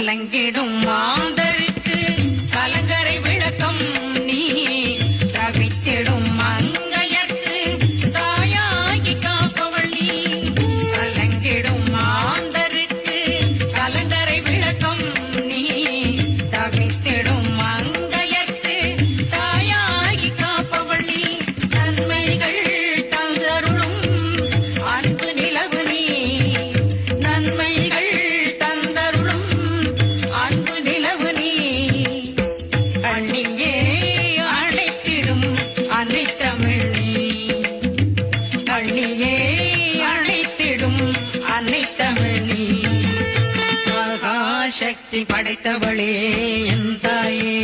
கலங்கிடும் மாந்தருக்கு கலங்கரை விளக்கம் நீ தவித்திடும் மங்கையர்க்கு தாயாகி காப்பவள் நீ கலங்கிடும் மாந்தருக்கு கலங்கரை விளக்கம் நீ தவித்திடும் மங்கையர்க்கு தாயாகி காப்பவள் நீ நன்மைகள் தந்தருளும் அன்பு நிலவு நீ நன்மைகள் தந்தருளும் அன்பு நிலவு நீ அண்ணியே அழைத்திடும் அன்னை தமிழ் நீ அண்ணியே அழைத்திடும் அன்னை தமிழ் நீ மகாசக்தி படைத்தவளே என் தாயே